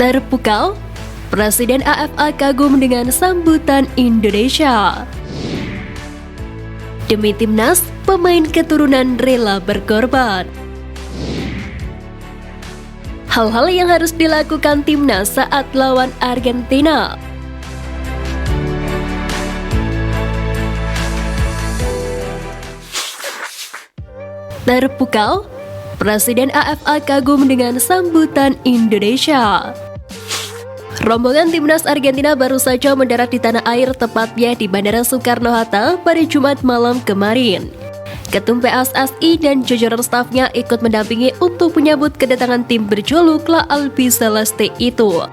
Terpukau, Presiden AFA kagum dengan sambutan Indonesia. Demi timnas, pemain keturunan rela berkorban. Hal-hal yang harus dilakukan timnas saat lawan Argentina. Terpukau, Presiden AFA kagum dengan sambutan Indonesia. Rombongan timnas Argentina baru saja mendarat di tanah air, tepatnya di Bandara Soekarno-Hatta pada Jumat malam kemarin. Ketum PSSI dan jajaran stafnya ikut mendampingi untuk menyambut kedatangan tim berjuluk La Albiceleste itu.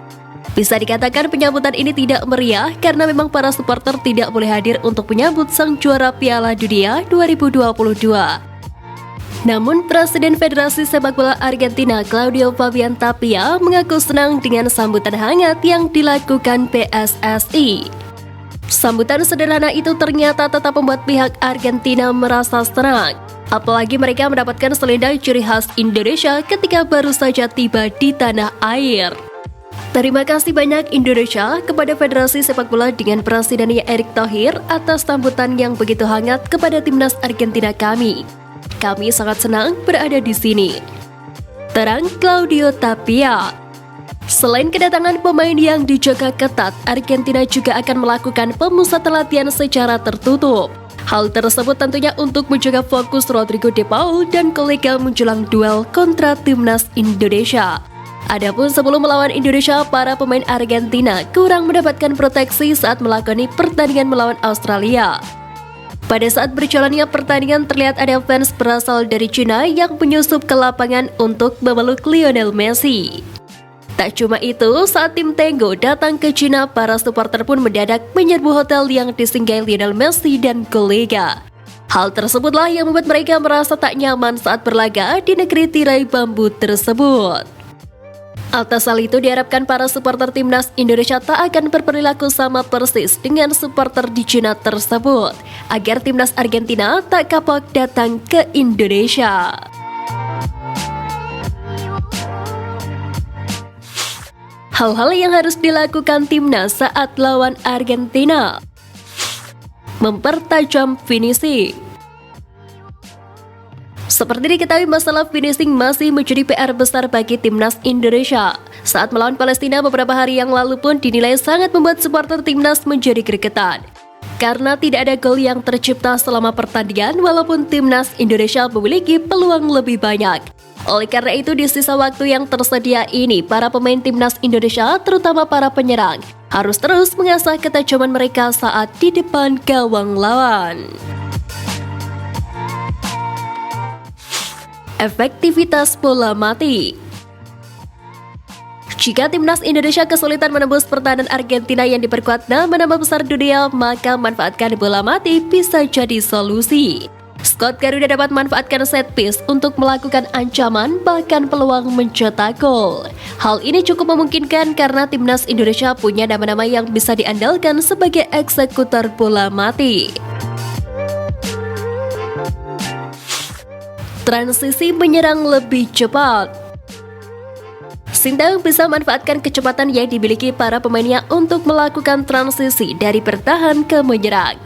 Bisa dikatakan penyambutan ini tidak meriah karena memang para supporter tidak boleh hadir untuk menyambut sang juara Piala Dunia 2022. Namun, Presiden Federasi Sepak Bola Argentina Claudio Fabian Tapia mengaku senang dengan sambutan hangat yang dilakukan PSSI. Sambutan sederhana itu ternyata tetap membuat pihak Argentina merasa senang. Apalagi mereka mendapatkan selendang ciri khas Indonesia ketika baru saja tiba di tanah air. Terima kasih banyak Indonesia kepada Federasi Sepak Bola dengan presidennya Erick Thohir atas sambutan yang begitu hangat kepada timnas Argentina kami. Kami sangat senang berada di sini, terang Claudio Tapia. Selain kedatangan pemain yang dijaga ketat, Argentina juga akan melakukan pemusatan latihan secara tertutup. Hal tersebut tentunya untuk menjaga fokus Rodrigo De Paul dan kolega menjelang duel kontra timnas Indonesia. Adapun sebelum melawan Indonesia, para pemain Argentina kurang mendapatkan proteksi saat melakoni pertandingan melawan Australia. Pada saat berjalannya pertandingan terlihat ada fans berasal dari Cina yang menyusup ke lapangan untuk memeluk Lionel Messi. Tak cuma itu, saat tim Tango datang ke Cina, para supporter pun mendadak menyerbu hotel yang disinggahi Lionel Messi dan kolega. Hal tersebutlah yang membuat mereka merasa tak nyaman saat berlaga di negeri tirai bambu tersebut. Atas hal itu diharapkan para supporter timnas Indonesia tak akan berperilaku sama persis dengan supporter di Cina tersebut, agar timnas Argentina tak kapok datang ke Indonesia. Hal-hal yang harus dilakukan timnas saat lawan Argentina. Mempertajam finishing. Seperti diketahui, masalah finishing masih menjadi PR besar bagi timnas Indonesia. Saat melawan Palestina beberapa hari yang lalu pun dinilai sangat membuat supporter timnas menjadi gregetan. Karena tidak ada gol yang tercipta selama pertandingan walaupun timnas Indonesia memiliki peluang lebih banyak. Oleh karena itu, di sisa waktu yang tersedia ini, para pemain timnas Indonesia, terutama para penyerang, harus terus mengasah ketajaman mereka saat di depan gawang lawan. Efektivitas bola mati. Jika timnas Indonesia kesulitan menembus pertahanan Argentina yang diperkuat nama-nama besar dunia, maka manfaatkan bola mati bisa jadi solusi. Scott Garuda dapat manfaatkan set piece untuk melakukan ancaman bahkan peluang mencetak gol. Hal ini cukup memungkinkan karena timnas Indonesia punya nama-nama yang bisa diandalkan sebagai eksekutor bola mati. Transisi menyerang lebih cepat. Sintayong bisa manfaatkan kecepatan yang dimiliki para pemainnya untuk melakukan transisi dari bertahan ke menyerang.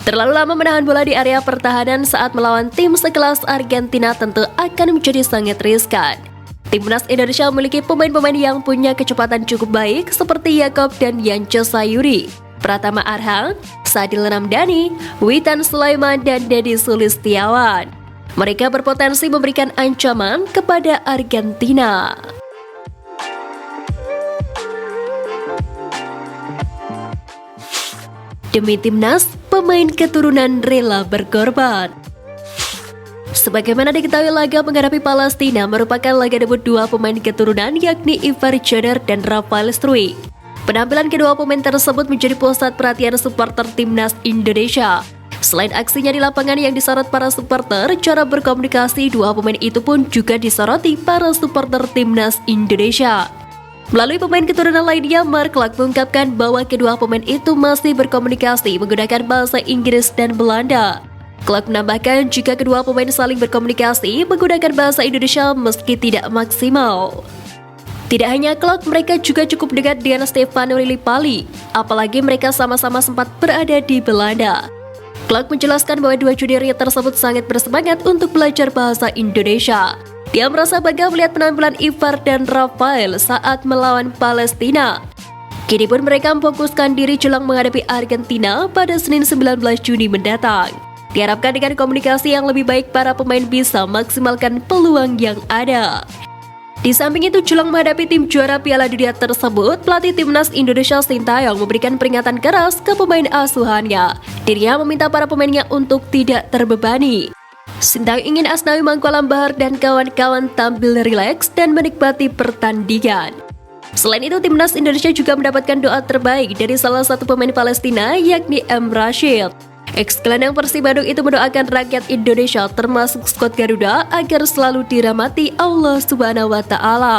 Terlalu lama menahan bola di area pertahanan saat melawan tim sekelas Argentina tentu akan menjadi sangat riskan. Timnas Indonesia memiliki pemain-pemain yang punya kecepatan cukup baik seperti Yaakob dan Yance Sayuri, Pratama Arhan, Sadil Ramdhani, Witan Sulaiman, dan Deddy Sulistiawan. Mereka berpotensi memberikan ancaman kepada Argentina. Demi timnas, pemain keturunan rela berkorban. Sebagaimana diketahui, laga menghadapi Palestina merupakan laga debut dua pemain keturunan yakni Ivar Jenner dan Rafael Struijk. Penampilan kedua pemain tersebut menjadi pusat perhatian supporter timnas Indonesia. Selain aksinya di lapangan yang disorot para supporter, cara berkomunikasi dua pemain itu pun juga disoroti para supporter timnas Indonesia. Melalui pemain keturunan lainnya, Mark Klok mengungkapkan bahwa kedua pemain itu masih berkomunikasi menggunakan bahasa Inggris dan Belanda. Klok menambahkan jika kedua pemain saling berkomunikasi menggunakan bahasa Indonesia meski tidak maksimal. Tidak hanya klub, mereka juga cukup dekat dengan Stefano Lillipali, apalagi mereka sama-sama sempat berada di Belanda. Klub menjelaskan bahwa dua juniornya tersebut sangat bersemangat untuk belajar bahasa Indonesia. Dia merasa bangga melihat penampilan Ivar dan Rafael saat melawan Palestina. Kini pun mereka memfokuskan diri jelang menghadapi Argentina pada Senin 19 Juni mendatang. Diharapkan dengan komunikasi yang lebih baik, para pemain bisa maksimalkan peluang yang ada. Di samping itu, jelang menghadapi tim juara Piala Dunia tersebut, pelatih timnas Indonesia Sintayong memberikan peringatan keras ke pemain asuhannya. Dirinya meminta para pemainnya untuk tidak terbebani. Sintayong ingin Asnawi Mangkualam Bahar dan kawan-kawan tampil rileks dan menikmati pertandingan. Selain itu, timnas Indonesia juga mendapatkan doa terbaik dari salah satu pemain Palestina, yakni M. Rashid. Ex-gelandang Persib Bandung itu mendoakan rakyat Indonesia termasuk skuad Garuda agar selalu dirahmati Allah Subhanahu wa Ta'ala.